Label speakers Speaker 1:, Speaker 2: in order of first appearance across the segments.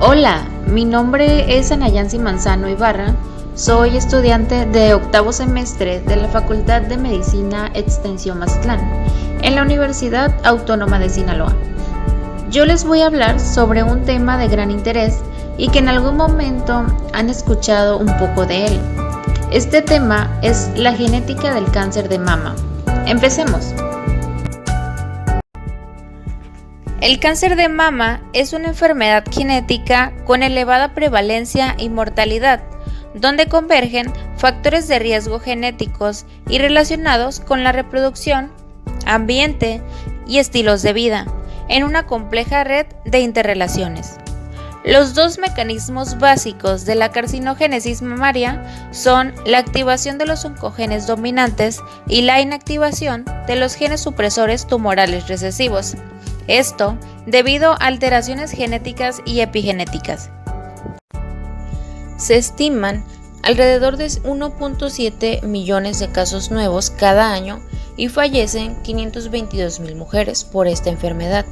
Speaker 1: Hola, mi nombre es Anayansi Manzano Ibarra, soy estudiante de octavo semestre de la Facultad de Medicina Extensión Mazatlán, en la Universidad Autónoma de Sinaloa. Yo les voy a hablar sobre un tema de gran interés y que en algún momento han escuchado un poco de él. Este tema es la genética del cáncer de mama. Empecemos. El cáncer de mama es una enfermedad genética con elevada prevalencia y mortalidad, donde convergen factores de riesgo genéticos y relacionados con la reproducción, ambiente y estilos de vida, en una compleja red de interrelaciones. Los dos mecanismos básicos de la carcinogénesis mamaria son la activación de los oncogenes dominantes y la inactivación de los genes supresores tumorales recesivos. Esto debido a alteraciones genéticas y epigenéticas. Se estiman alrededor de 1.7 millones de casos nuevos cada año y fallecen 522,000 mujeres por esta enfermedad.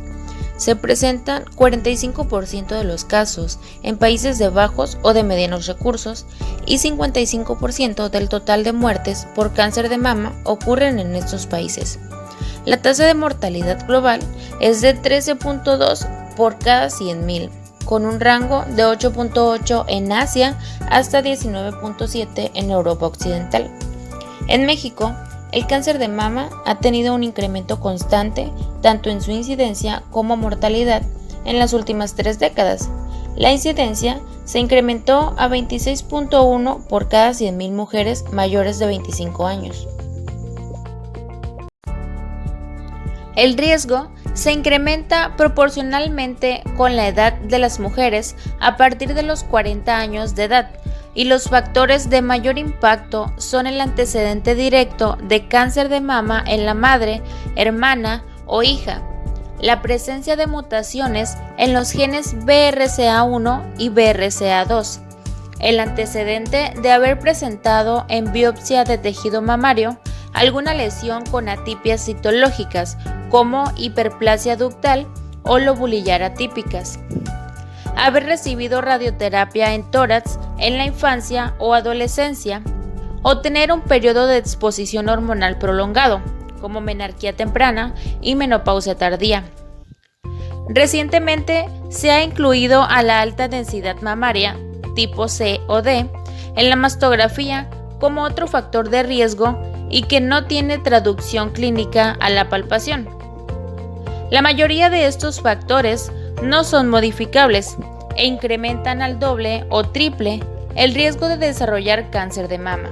Speaker 1: Se presentan 45% de los casos en países de bajos o de medianos recursos y 55% del total de muertes por cáncer de mama ocurren en estos países. La tasa de mortalidad global es de 13.2 por cada 100,000, con un rango de 8.8 en Asia hasta 19.7 en Europa Occidental. En México, el cáncer de mama ha tenido un incremento constante tanto en su incidencia como mortalidad en las últimas 3 décadas. La incidencia se incrementó a 26.1 por cada 100,000 mujeres mayores de 25 años. El riesgo se incrementa proporcionalmente con la edad de las mujeres a partir de los 40 años de edad, y los factores de mayor impacto son el antecedente directo de cáncer de mama en la madre, hermana o hija, la presencia de mutaciones en los genes BRCA1 y BRCA2, el antecedente de haber presentado en biopsia de tejido mamario alguna lesión con atipias citológicas como hiperplasia ductal o lobulillar atípicas, haber recibido radioterapia en tórax en la infancia o adolescencia, o tener un periodo de exposición hormonal prolongado, como menarquía temprana y menopausia tardía. Recientemente se ha incluido a la alta densidad mamaria, tipo C o D, en la mastografía como otro factor de riesgo y que no tiene traducción clínica a la palpación. La mayoría de estos factores no son modificables e incrementan al doble o triple el riesgo de desarrollar cáncer de mama.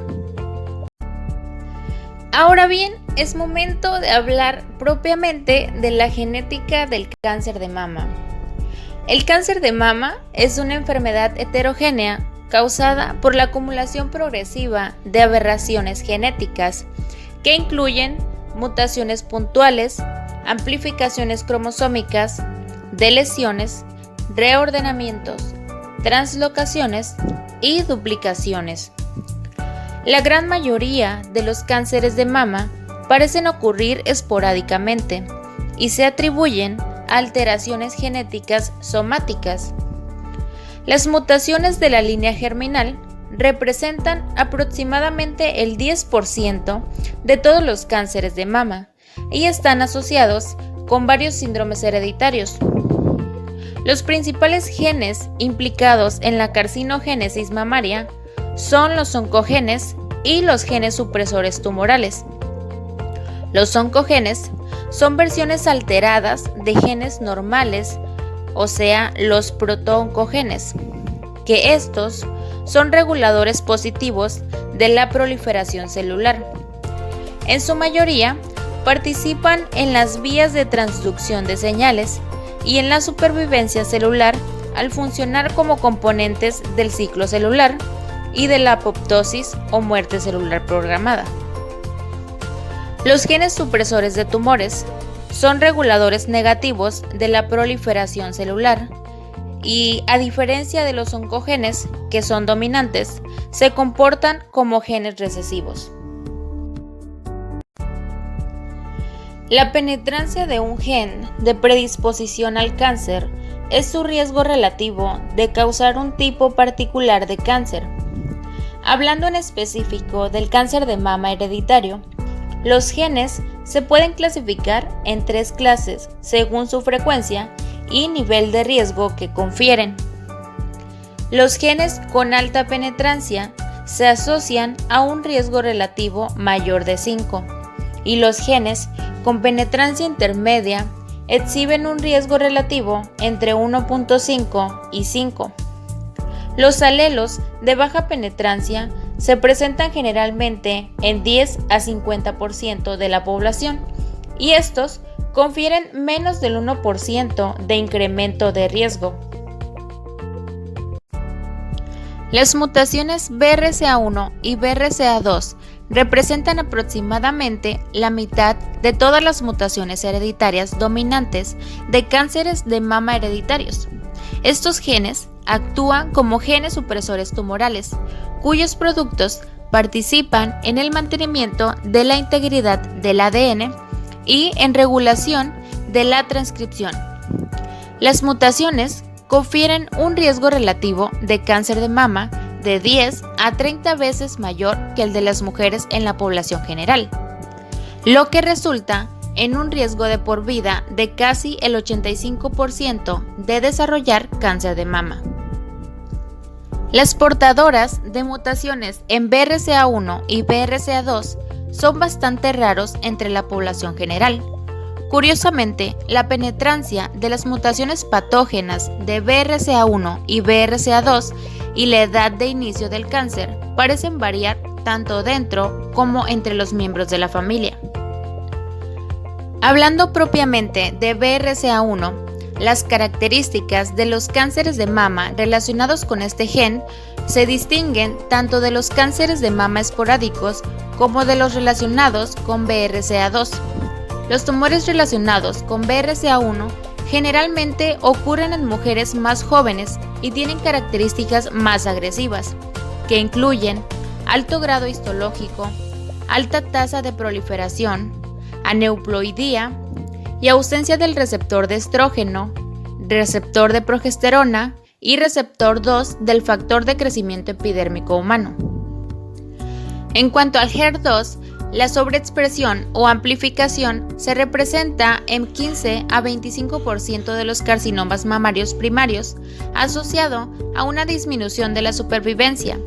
Speaker 1: Ahora bien, es momento de hablar propiamente de la genética del cáncer de mama. El cáncer de mama es una enfermedad heterogénea causada por la acumulación progresiva de aberraciones genéticas que incluyen mutaciones puntuales, amplificaciones cromosómicas, deleciones, reordenamientos, translocaciones y duplicaciones. La gran mayoría de los cánceres de mama parecen ocurrir esporádicamente y se atribuyen a alteraciones genéticas somáticas. Las mutaciones de la línea germinal representan aproximadamente el 10% de todos los cánceres de mama y están asociados con varios síndromes hereditarios. Los principales genes implicados en la carcinogénesis mamaria son los oncogenes y los genes supresores tumorales. Los oncogenes son versiones alteradas de genes normales, o sea, los protooncogenes, que estos son reguladores positivos de la proliferación celular. En su mayoría, participan en las vías de transducción de señales y en la supervivencia celular al funcionar como componentes del ciclo celular y de la apoptosis o muerte celular programada. Los genes supresores de tumores son reguladores negativos de la proliferación celular y, a diferencia de los oncogenes, que son dominantes, se comportan como genes recesivos. La penetrancia de un gen de predisposición al cáncer es su riesgo relativo de causar un tipo particular de cáncer. Hablando en específico del cáncer de mama hereditario, los genes se pueden clasificar en 3 clases según su frecuencia y nivel de riesgo que confieren. Los genes con alta penetrancia se asocian a un riesgo relativo mayor de 5 y los genes con penetrancia intermedia exhiben un riesgo relativo entre 1.5 y 5. Los alelos de baja penetrancia se presentan generalmente en 10 a 50% de la población y estos confieren menos del 1% de incremento de riesgo. Las mutaciones BRCA1 y BRCA2 representan aproximadamente la mitad de todas las mutaciones hereditarias dominantes de cánceres de mama hereditarios. Estos genes actúan como genes supresores tumorales, cuyos productos participan en el mantenimiento de la integridad del ADN y en regulación de la transcripción. Las mutaciones confieren un riesgo relativo de cáncer de mama de 10 a 30 veces mayor que el de las mujeres en la población general, lo que resulta en un riesgo de por vida de casi el 85% de desarrollar cáncer de mama. Las portadoras de mutaciones en BRCA1 y BRCA2 son bastante raros entre la población general. Curiosamente, la penetrancia de las mutaciones patógenas de BRCA1 y BRCA2 y la edad de inicio del cáncer parecen variar tanto dentro como entre los miembros de la familia. Hablando propiamente de BRCA1, las características de los cánceres de mama relacionados con este gen se distinguen tanto de los cánceres de mama esporádicos como de los relacionados con BRCA2. Los tumores relacionados con BRCA1 generalmente ocurren en mujeres más jóvenes y tienen características más agresivas, que incluyen alto grado histológico, alta tasa de proliferación, aneuploidía y ausencia del receptor de estrógeno, receptor de progesterona y receptor 2 del factor de crecimiento epidérmico humano. En cuanto al HER2, la sobreexpresión o amplificación se representa en 15 a 25% de los carcinomas mamarios primarios, asociado a una disminución de la supervivencia.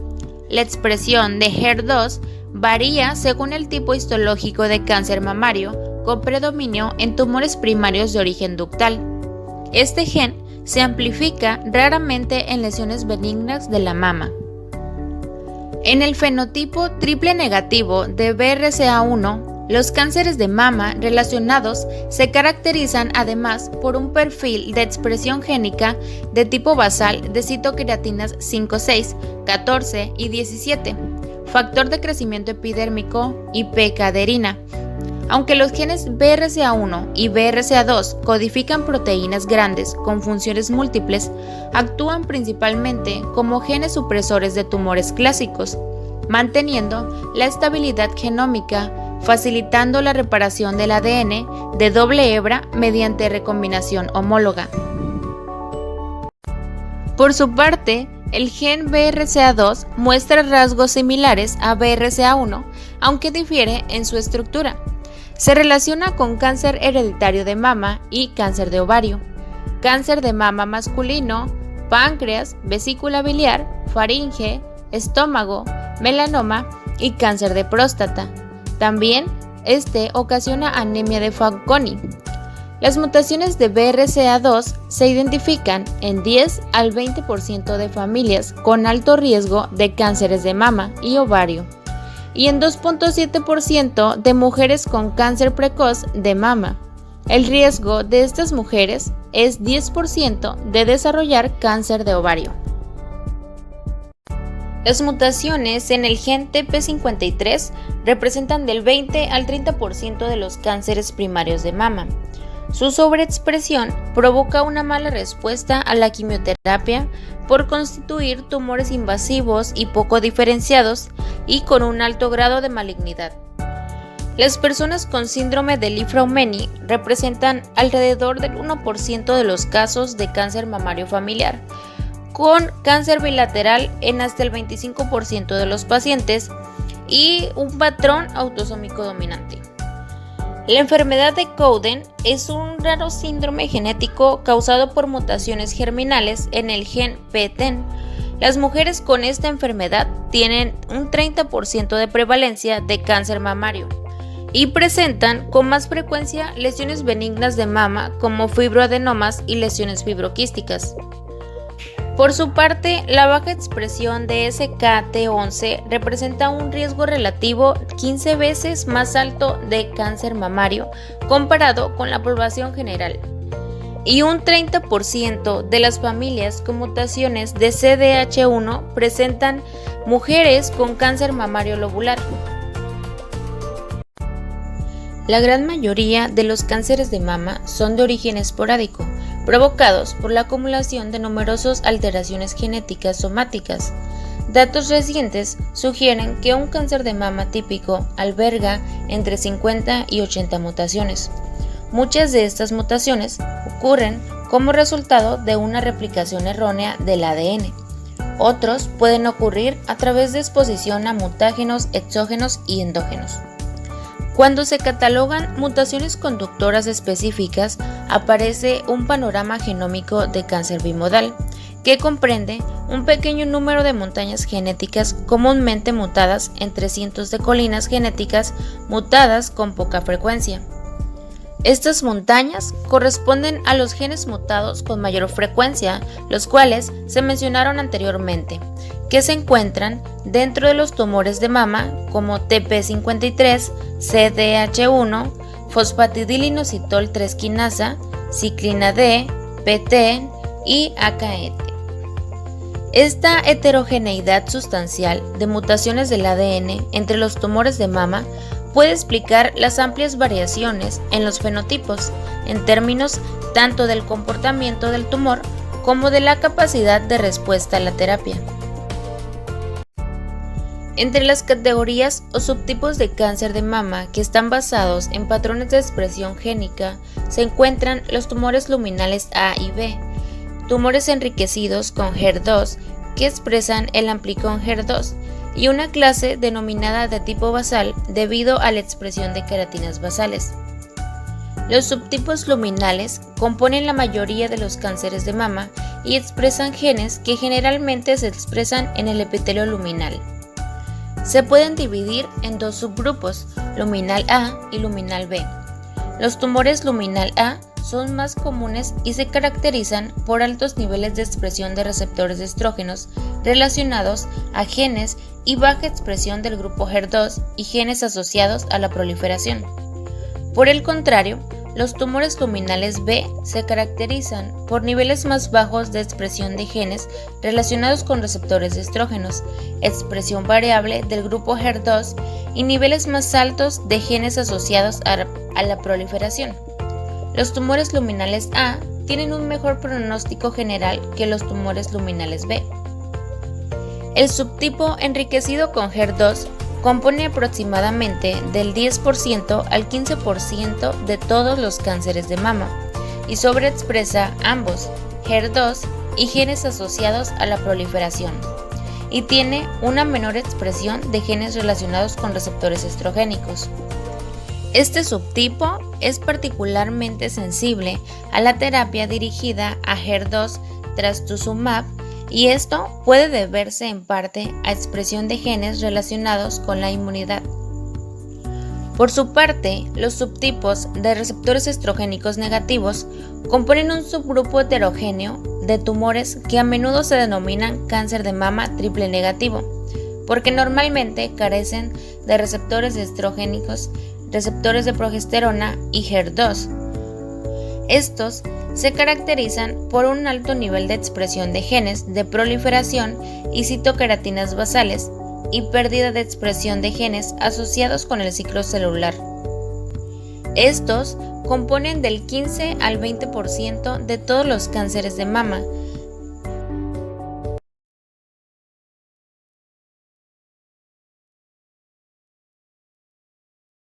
Speaker 1: La expresión de HER2 varía según el tipo histológico de cáncer mamario, con predominio en tumores primarios de origen ductal. Este gen se amplifica raramente en lesiones benignas de la mama. En el fenotipo triple negativo de BRCA1, los cánceres de mama relacionados se caracterizan además por un perfil de expresión génica de tipo basal de citocreatinas 5, 6, 14 y 17, factor de crecimiento epidérmico y p-caderina. Aunque los genes BRCA1 y BRCA2 codifican proteínas grandes con funciones múltiples, actúan principalmente como genes supresores de tumores clásicos, manteniendo la estabilidad genómica, facilitando la reparación del ADN de doble hebra mediante recombinación homóloga. Por su parte, el gen BRCA2 muestra rasgos similares a BRCA1, aunque difiere en su estructura. Se relaciona con cáncer hereditario de mama y cáncer de ovario, cáncer de mama masculino, páncreas, vesícula biliar, faringe, estómago, melanoma y cáncer de próstata. También ocasiona anemia de Fanconi. Las mutaciones de BRCA2 se identifican en 10 al 20% de familias con alto riesgo de cánceres de mama y ovario, y en 2.7% de mujeres con cáncer precoz de mama. El riesgo de estas mujeres es 10% de desarrollar cáncer de ovario. Las mutaciones en el gen TP53 representan del 20 al 30% de los cánceres primarios de mama. Su sobreexpresión provoca una mala respuesta a la quimioterapia por constituir tumores invasivos y poco diferenciados y con un alto grado de malignidad. Las personas con síndrome de Li-Fraumeni representan alrededor del 1% de los casos de cáncer mamario familiar, con cáncer bilateral en hasta el 25% de los pacientes y un patrón autosómico dominante. La enfermedad de Cowden es un raro síndrome genético causado por mutaciones germinales en el gen PTEN. Las mujeres con esta enfermedad tienen un 30% de prevalencia de cáncer mamario y presentan con más frecuencia lesiones benignas de mama como fibroadenomas y lesiones fibroquísticas. Por su parte, la baja expresión de SKT11 representa un riesgo relativo 15 veces más alto de cáncer mamario comparado con la población general. Y un 30% de las familias con mutaciones de CDH1 presentan mujeres con cáncer mamario lobular. La gran mayoría de los cánceres de mama son de origen esporádico, provocados por la acumulación de numerosas alteraciones genéticas somáticas. Datos recientes sugieren que un cáncer de mama típico alberga entre 50 y 80 mutaciones. Muchas de estas mutaciones ocurren como resultado de una replicación errónea del ADN. Otros pueden ocurrir a través de exposición a mutágenos exógenos y endógenos. Cuando se catalogan mutaciones conductoras específicas, aparece un panorama genómico de cáncer bimodal, que comprende un pequeño número de montañas genéticas comúnmente mutadas entre cientos de colinas genéticas mutadas con poca frecuencia. Estas montañas corresponden a los genes mutados con mayor frecuencia, los cuales se mencionaron anteriormente, que se encuentran dentro de los tumores de mama como TP53, CDH1, fosfatidilinositol 3 quinasa, ciclina D, PTEN y AKT. Esta heterogeneidad sustancial de mutaciones del ADN entre los tumores de mama puede explicar las amplias variaciones en los fenotipos, en términos tanto del comportamiento del tumor como de la capacidad de respuesta a la terapia. Entre las categorías o subtipos de cáncer de mama que están basados en patrones de expresión génica se encuentran los tumores luminales A y B, tumores enriquecidos con HER2 que expresan el amplicón HER2 y una clase denominada de tipo basal debido a la expresión de queratinas basales. Los subtipos luminales componen la mayoría de los cánceres de mama y expresan genes que generalmente se expresan en el epitelio luminal. Se pueden dividir en dos subgrupos, luminal A y luminal B. Los tumores luminal A son más comunes y se caracterizan por altos niveles de expresión de receptores de estrógenos relacionados a genes y baja expresión del grupo HER2 y genes asociados a la proliferación. Por el contrario, los tumores luminales B se caracterizan por niveles más bajos de expresión de genes relacionados con receptores de estrógenos, expresión variable del grupo HER2 y niveles más altos de genes asociados a la proliferación. Los tumores luminales A tienen un mejor pronóstico general que los tumores luminales B. El subtipo enriquecido con HER2 compone aproximadamente del 10% al 15% de todos los cánceres de mama y sobreexpresa ambos, HER2 y genes asociados a la proliferación, y tiene una menor expresión de genes relacionados con receptores estrogénicos. Este subtipo es particularmente sensible a la terapia dirigida a HER2 trastuzumab, y esto puede deberse en parte a expresión de genes relacionados con la inmunidad. Por su parte, los subtipos de receptores estrogénicos negativos componen un subgrupo heterogéneo de tumores que a menudo se denominan cáncer de mama triple negativo, porque normalmente carecen de receptores estrogénicos, receptores de progesterona y HER2. Estos se caracterizan por un alto nivel de expresión de genes de proliferación y citoqueratinas basales y pérdida de expresión de genes asociados con el ciclo celular. Estos componen del 15 al 20% de todos los cánceres de mama,